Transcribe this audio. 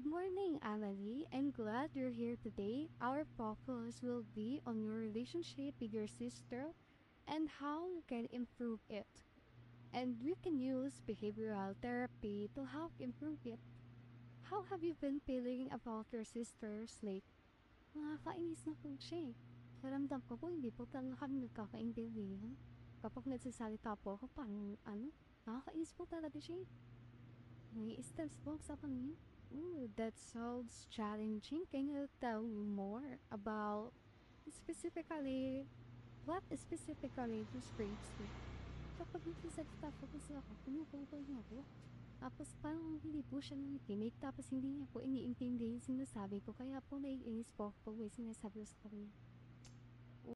Good morning, Annalie. I'm glad you're here today. Our focus will be on your relationship with your sister and how you can improve it. And we can use behavioral therapy to help improve it. How have you been feeling about your sister's late? Nakakainis na po siya eh. Naramdam ko po, hindi po talaga kami nagkakaintindihan. Kapag nagsasalita po ako, parang nakakainis po talaga siya eh. May stress po sa kanya. Ooh, that sounds challenging. Can you tell me more about what specifically frustrates you? Kapag nagsasalita po kasi ako, pinupungkol niya ako. Tapos parang hindi po siya nakikinig, tapos hindi niya po iniintindi yung sinasabi ko. Kaya po naiinis po ako pag may sinasabi sa kanya.